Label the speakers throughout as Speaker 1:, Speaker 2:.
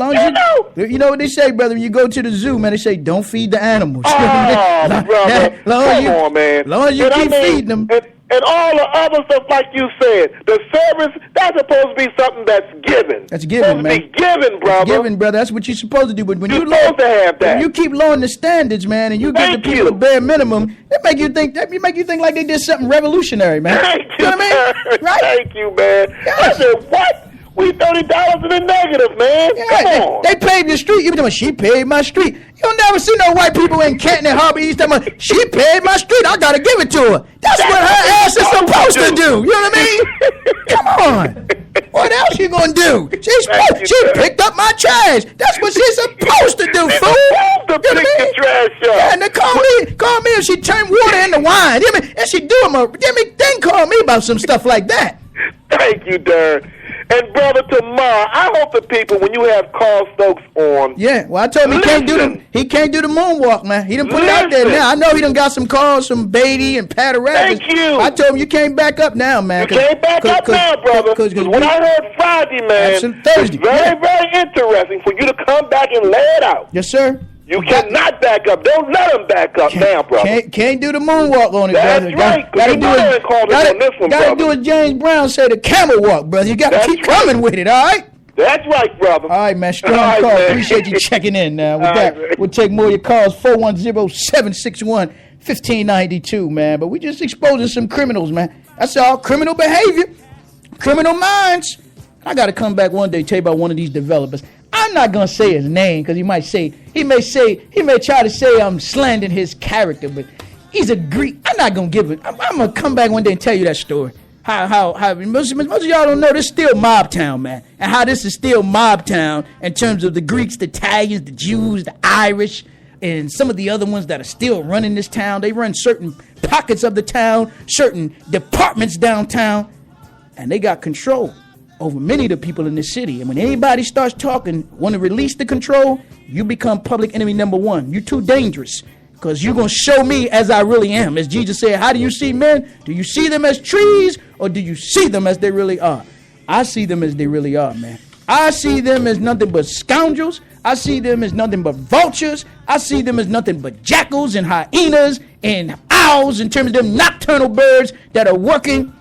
Speaker 1: long as you know what they say, brother. When you go to the zoo, man, they say don't feed the animals.
Speaker 2: Oh, brother, come on, man.
Speaker 1: Long as you keep feeding them.
Speaker 2: And all the other stuff, like you said, the service, that's supposed to be something that's given.
Speaker 1: That's given, man.
Speaker 2: Supposed to be given, brother.
Speaker 1: That's given, brother. That's what you're supposed to do. But when
Speaker 2: you're supposed to have that.
Speaker 1: When you keep lowering the standards, man, and you get the people the bare minimum, it make you think like they did something revolutionary, man.
Speaker 2: Thank you,
Speaker 1: know what I mean? Right?
Speaker 2: Thank you, man.
Speaker 1: Yes.
Speaker 2: I said, what? We $30 in the negative, man.
Speaker 1: Yeah,
Speaker 2: Come on.
Speaker 1: They paved your street. You be talking, she paved my street. You'll never see no white people in Canton and Harbor East talking about, she paved my street. I got to give it to her. That's what her ass is supposed to do. You know what I mean? Come on. What else you going to do? She picked up my trash. That's what she's supposed to do, fool.
Speaker 2: To pick the trash up.
Speaker 1: Yeah, and they call me if she turned water into wine. You know, and she do them, then call me about some stuff like that.
Speaker 2: Thank you, Darren. And brother, tomorrow, I hope the people, when you have Carl Stokes on.
Speaker 1: Yeah, well, I told him he can't do the moonwalk, man. He done put it out there now. I know he done got some calls from Beatty and Pateras.
Speaker 2: Thank you.
Speaker 1: I told him you can't back up now, man.
Speaker 2: You can't back up now, brother. Because what I heard Friday, man,
Speaker 1: Thursday,
Speaker 2: was very, very interesting for you to come back and lay it out.
Speaker 1: Yes, sir.
Speaker 2: You cannot back up. Don't let him back up now, brother.
Speaker 1: Can't do the moonwalk on it,
Speaker 2: brother. That's right.
Speaker 1: Gotta do what James Brown said, the camel walk, brother. You gotta keep coming with it, all right?
Speaker 2: That's right, brother.
Speaker 1: All right, man. Strong call. Man. Appreciate you checking in. With that, we'll take more of your calls. 410-761-1592, man. But we just exposing some criminals, man. That's all. Criminal behavior, criminal minds. I got to come back one day, tell you about one of these developers. I'm not going to say his name because he may try to say I'm slandering his character, but he's a Greek. I'm not going to give it. I'm going to come back one day and tell you that story. How most of y'all don't know this is still mob town, man. And how this is still mob town in terms of the Greeks, the Italians, the Jews, the Irish, and some of the other ones that are still running this town. They run certain pockets of the town, certain departments downtown, and they got control over many of the people in the city. And when anybody starts talking, want to release the control, you become public enemy number one. You're too dangerous because you're going to show me as I really am. As Jesus said, how do you see men? Do you see them as trees or do you see them as they really are? I see them as they really are, man. I see them as nothing but scoundrels. I see them as nothing but vultures. I see them as nothing but jackals and hyenas and owls in terms of them nocturnal birds that are working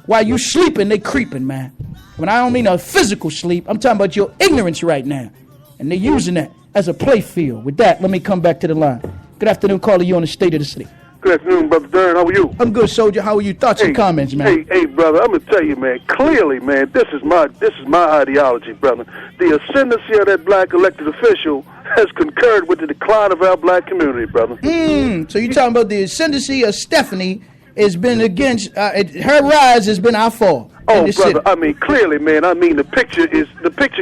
Speaker 1: while you sleeping, they creeping, man. When I don't mean a physical sleep, I'm talking about your ignorance right now. And they're using that as a play field. With that, let me come back to the line. Good afternoon, caller. You on the State of the City.
Speaker 3: Good afternoon, Brother Darren. How are you?
Speaker 1: I'm good, soldier. How are you? Thoughts and comments, man?
Speaker 3: Hey, brother, I'm going to tell you, man, clearly, man, this is my ideology, brother. The ascendancy of that black elected official has concurred with the decline of our black community, brother.
Speaker 1: So you're talking about the ascendancy of Stephanie has been against, her rise has been our fall.
Speaker 3: Oh, brother, city. I mean, clearly, man, I mean, the picture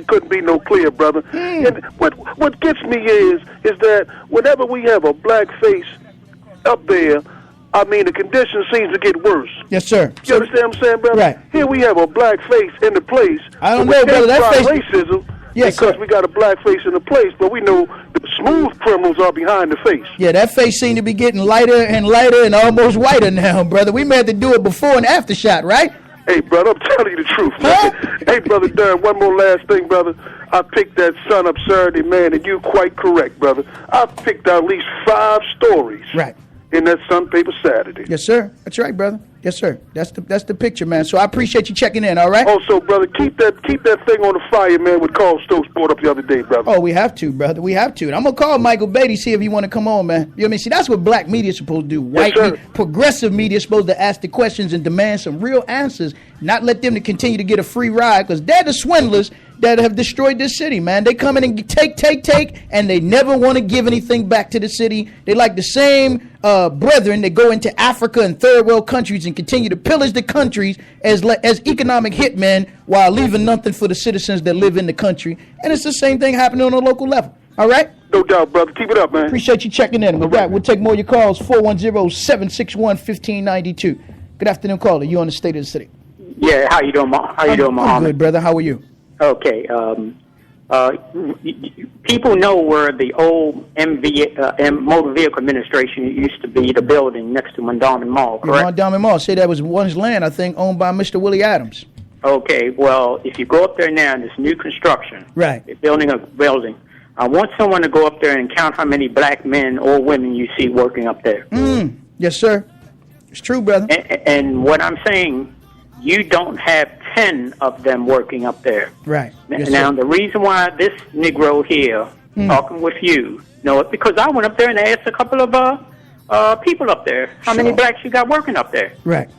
Speaker 3: couldn't be no clearer, brother. And what gets me is that whenever we have a black face up there, I mean, the condition seems to get worse.
Speaker 1: Yes, sir.
Speaker 3: You understand what I'm saying, brother?
Speaker 1: Right.
Speaker 3: Here we have a black face in the place.
Speaker 1: I don't know, brother, that face...
Speaker 3: racism
Speaker 1: yes,
Speaker 3: because
Speaker 1: sir.
Speaker 3: we got a black face in the place, but we know the smooth criminals are behind the face.
Speaker 1: Yeah, that face seems to be getting lighter and almost whiter now, brother. We may have to do it before and after shot, right?
Speaker 3: Hey, brother, I'm telling you the truth, man. Hey, Brother Darren, one more last thing, brother. I picked that Sun Up Saturday, man, and you're quite correct, brother. I picked out at least 5 stories.
Speaker 1: Right.
Speaker 3: In that Sun Paper Saturday.
Speaker 1: Yes, sir. That's right, brother. Yes, sir. That's the picture, man. So I appreciate you checking in, all right?
Speaker 3: Also, brother, keep that thing on the fire, man, what Carl Stokes brought up the other day, brother.
Speaker 1: Oh, we have to, brother. We have to. And I'm going to call Michael Beatty, see if he want to come on, man. You know what I mean? See, that's what black media is supposed to do. White progressive media is supposed to ask the questions and demand some real answers, not let them to continue to get a free ride, because they're the swindlers that have destroyed this city, man. They come in and take, and they never want to give anything back to the city. They like the same brethren that go into Africa and third world countries and continue to pillage the countries as economic hitmen while leaving nothing for the citizens that live in the country. And it's the same thing happening on a local level. All right?
Speaker 3: No doubt, brother. Keep it up, man.
Speaker 1: Appreciate you checking in. With that, we'll take more of your calls. 410-761-1592. Good afternoon, caller. You on the State of the City.
Speaker 4: Yeah, how you doing, Muhammad?
Speaker 1: I'm good, brother. How are you?
Speaker 4: Okay. People know where the old Motor Vehicle Administration used to be, the building next to Mondawmin Mall, correct?
Speaker 1: Mondawmin Mall. Say that was once land, I think, owned by Mr. Willie Adams.
Speaker 4: Okay, well, if you go up there now in this new construction,
Speaker 1: Right.
Speaker 4: they're building a building, I want someone to go up there and count how many black men or women you see working up there.
Speaker 1: Yes, sir. It's true, brother.
Speaker 4: And what I'm saying, you don't have 10 of them working up there.
Speaker 1: Right. Yes,
Speaker 4: Now,
Speaker 1: sir.
Speaker 4: the reason why this Negro here, talking with you, know it, because I went up there and asked a couple of people up there, how many blacks you got working up there?
Speaker 1: Right.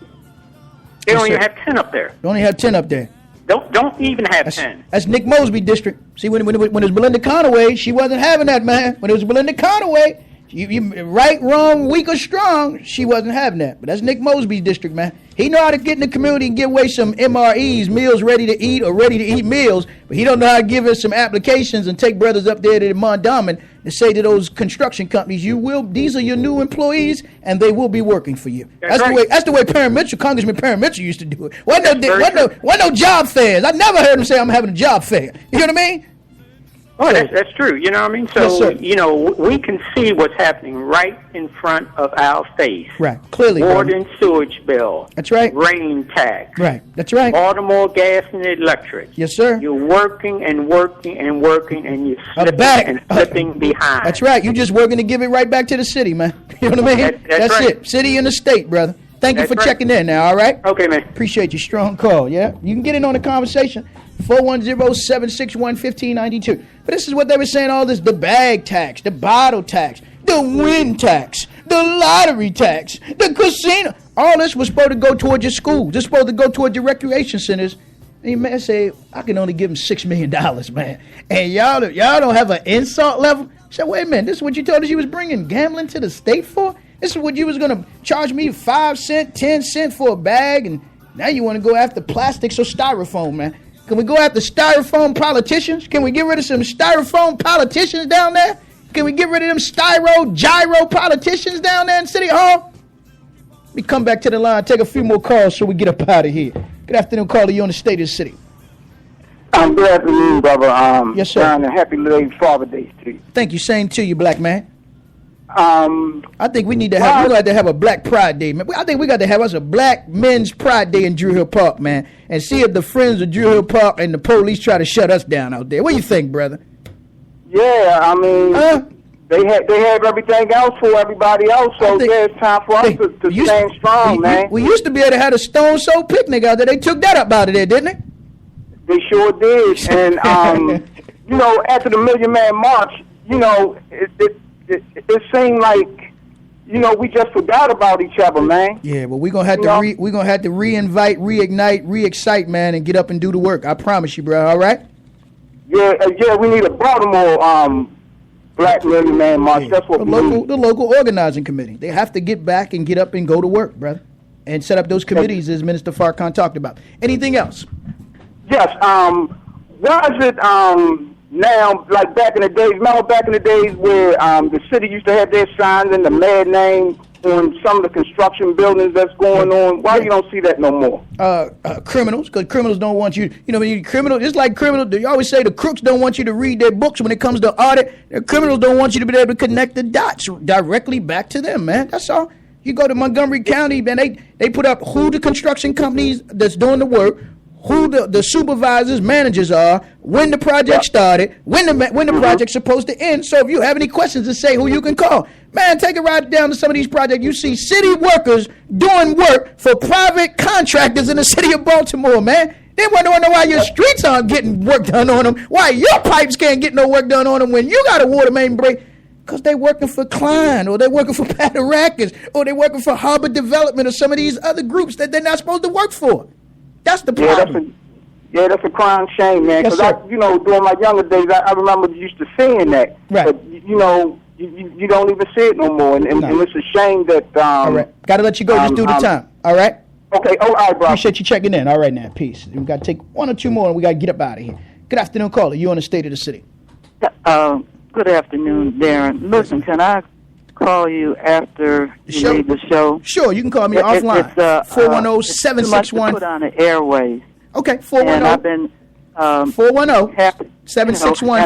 Speaker 4: They
Speaker 1: Yes,
Speaker 4: only
Speaker 1: sir.
Speaker 4: have 10 up there.
Speaker 1: They only have 10 up there.
Speaker 4: Don't even have 10.
Speaker 1: That's Nick Mosby district. See, when it was Belinda Conaway, she wasn't having that, man. When it was Belinda Conaway, you right, wrong, weak or strong, she wasn't having that. But that's Nick Mosby's district, man. He know how to get in the community and give away some MREs, meals ready to eat or ready to eat meals, but he don't know how to give us some applications and take brothers up there to the Mondawmin and say to those construction companies, these are your new employees and they will be working for you. That's
Speaker 4: right.
Speaker 1: the way Congressman Perrin Mitchell used to do it. Wasn't no job fairs. I never heard him say I'm having a job fair. You know what I mean?
Speaker 4: Oh, that's true. You know what I mean? So,
Speaker 1: Yes, sir.
Speaker 4: you know, we can see what's happening right in front of our face.
Speaker 1: Right. Clearly,
Speaker 4: Water
Speaker 1: brother.
Speaker 4: and sewage bill.
Speaker 1: That's right.
Speaker 4: Rain tax.
Speaker 1: Right. That's right.
Speaker 4: Baltimore gas and electric.
Speaker 1: Yes, sir.
Speaker 4: You're working and working and working, and you're slipping
Speaker 1: back.
Speaker 4: and slipping behind.
Speaker 1: That's right. You just working to give it right back to the city, man. You know what I mean?
Speaker 4: That's right.
Speaker 1: it. City and the state, brother. Thank you
Speaker 4: That's
Speaker 1: for
Speaker 4: right.
Speaker 1: checking in now, all right?
Speaker 4: Okay, man.
Speaker 1: Appreciate your strong call, yeah? You can get in on the conversation. 410-761-1592. But this is what they were saying, all this, the bag tax, the bottle tax, the wind tax, the lottery tax, the casino. All this was supposed to go towards your schools. It's supposed to go towards your recreation centers. And you man say, I can only give them $6 million, man. And y'all don't have an insult level? I said, wait a minute, this is what you told us you was bringing gambling to the state for? This is what you was going to charge me 5 cents, 10 cents for a bag, and now you want to go after plastics or styrofoam, man. Can we go after styrofoam politicians? Can we get rid of some styrofoam politicians down there? Can we get rid of them gyro politicians down there in City Hall? Let me come back to the line, take a few more calls so we get up out of here. Good afternoon, caller. You on the State of the City.
Speaker 5: Good afternoon, brother.
Speaker 1: Yes, sir.
Speaker 5: And happy late Father Day to you.
Speaker 1: Thank you. Same to you, black man. I think we need to have. We got to have a Black Pride Day, man. I think we got to have us a Black Men's Pride Day in Drew Hill Park, man, and see if the friends of Drew Hill Park and the police try to shut us down out there. What do you think, brother?
Speaker 5: Yeah, I mean, they have everything else for everybody else, so it's time for us to stand strong, man.
Speaker 1: We used to be able to have a Stone Soul picnic out there. They took that up out of there, didn't they?
Speaker 5: They sure did. And you know, after the Million Man March, you know, it seemed like, you know, we just forgot about each other, man.
Speaker 1: Yeah, well, we're gonna have to we're gonna have to reinvite, reignite, re-excite, man, and get up and do the work. I promise you, bro. All right?
Speaker 5: Yeah, we need a Baltimore Black Million Man March. That's what we need.
Speaker 1: The local organizing committee. They have to get back and get up and go to work, brother, and set up those committees as Minister Farrakhan talked about. Anything else?
Speaker 5: Yes. Why is it now, like back in the days, remember back in the days where the city used to have their signs and the mad name on some of the construction buildings that's going on? Why you don't see that no more?
Speaker 1: Criminals, because criminals don't want you, you know, criminals, it's like criminals, you always say the crooks don't want you to read their books when it comes to audit. The criminals don't want you to be able to connect the dots directly back to them, man. That's all. You go to Montgomery County, man, they put up who the construction companies that's doing the work, who the supervisors, managers are, when the project started, when the project's supposed to end. So if you have any questions to say who you can call, man, take a ride down to some of these projects. You see city workers doing work for private contractors in the city of Baltimore, man. They wonder why your streets aren't getting work done on them, why your pipes can't get no work done on them when you got a water main break. Because they working for Klein, or they working for Patarakis, or they working for Harbor Development, or some of these other groups that they're not supposed to work for. That's the problem.
Speaker 5: That's a crying shame, man. Because you know, during my younger days, I remember used to seeing that.
Speaker 1: Right.
Speaker 5: But you know, you don't even see it no more, and it's a shame that.
Speaker 1: All right. Got to let you go. Just do the time. All right.
Speaker 5: Okay. All right, bro.
Speaker 1: Appreciate you checking in. All right, now. Peace. We got to take one or two more, and we got to get up out of here. Good afternoon, caller. You on the State of the City?
Speaker 6: Good afternoon, Darren. Listen, can I call you after you leave the show?
Speaker 1: Sure, you can call me offline. It's 410-761.
Speaker 6: Put on the airways.
Speaker 1: Okay, 410.
Speaker 6: And I've been
Speaker 1: 410-761-1590.
Speaker 6: I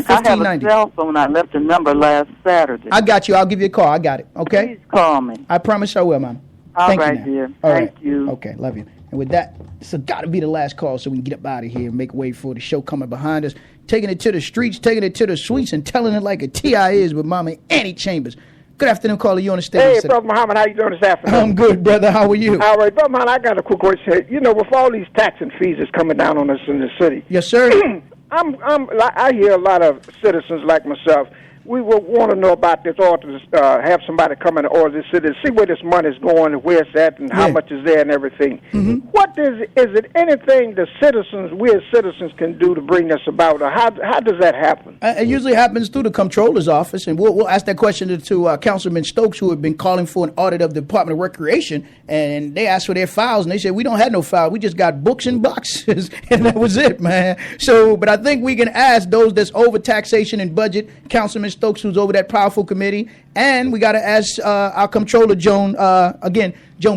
Speaker 6: have a cell phone. I left a number last Saturday.
Speaker 1: I got you. I'll give you a call. I got it. Okay.
Speaker 6: Please call me.
Speaker 1: I promise I will, Mom.
Speaker 6: All
Speaker 1: Thank
Speaker 6: right,
Speaker 1: you,
Speaker 6: dear.
Speaker 1: All
Speaker 6: Thank
Speaker 1: right.
Speaker 6: you.
Speaker 1: Okay, love you. And with that, this has got to be the last call so we can get up out of here and make way for the show coming behind us. Taking it to the streets, taking it to the suites, and telling it like a T.I. is with Mama Annie Chambers. Good afternoon, caller. You on the stage?
Speaker 7: Hey, Brother Muhammad, how you doing this afternoon?
Speaker 1: I'm good, brother. How are you?
Speaker 7: All right, Brother Muhammad, I got a quick question. You know, with all these tax and fees that's coming down on us in the city.
Speaker 1: Yes, sir.
Speaker 7: I hear a lot of citizens like myself. We will want to know about this, or to have somebody come in the order this city, see where this money is going, and where it's at, and how much is there, and everything.
Speaker 1: Mm-hmm.
Speaker 7: What is it? Anything the citizens, we as citizens, can do to bring this about, or how does that happen?
Speaker 1: It usually happens through the comptroller's office, and we'll ask that question to Councilman Stokes, who have been calling for an audit of the Department of Recreation, and they asked for their files, and they said, we don't have no file, we just got books and boxes, and that was it, man. So, but I think we can ask those that's over taxation and budget, Councilman Stokes, who's over that powerful committee, and we got to ask our comptroller, Joan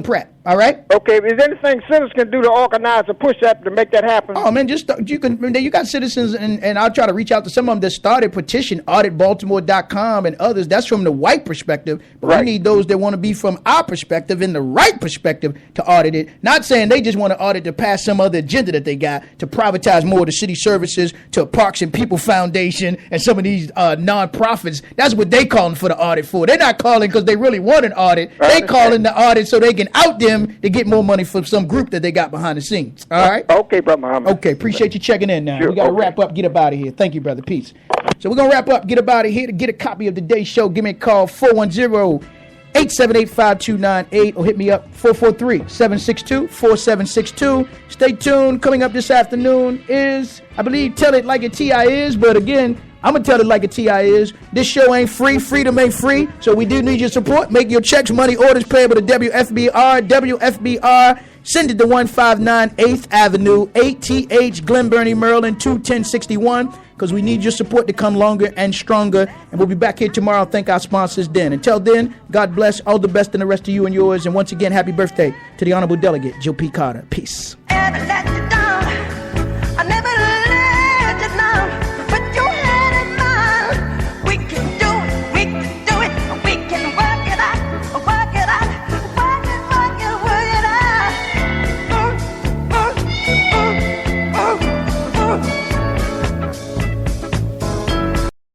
Speaker 1: Pratt. All right.
Speaker 7: Okay. Is there anything citizens can do to organize or push that to make that happen?
Speaker 1: Oh man, you got citizens, and I'll try to reach out to some of them that started petition auditbaltimore.com and others. That's from the white perspective, but we need those that want to be from our perspective and the right perspective to audit it. Not saying they just want to audit to pass some other agenda that they got to privatize more of the city services to Parks and People Foundation and some of these nonprofits. That's what they calling for the audit for. They're not calling because they really want an audit. They calling the audit so they can out them to get more money from some group that they got behind the scenes. All right?
Speaker 7: Okay, Brother Muhammad.
Speaker 1: Okay, appreciate you checking in now.
Speaker 7: Sure,
Speaker 1: We got to wrap up, get up out of here. Thank you, brother. Peace. So we're going to wrap up, get up out of here. To get a copy of today's show, give me a call, 410-878-5298, or hit me up, 443-762-4762. Stay tuned. Coming up this afternoon is, I believe, Tell It Like a T.I. Is, but again, I'm going to tell it like a T.I. is. This show ain't free. Freedom ain't free. So we do need your support. Make your checks, money orders payable to WFBR. Send it to 159 8th Avenue, ATH, Glen Burnie, Maryland, 21061. Because we need your support to come longer and stronger. And we'll be back here tomorrow. Thank our sponsors then. Until then, God bless. All the best in the rest of you and yours. And once again, happy birthday to the Honorable Delegate, Joe P. Carter. Peace.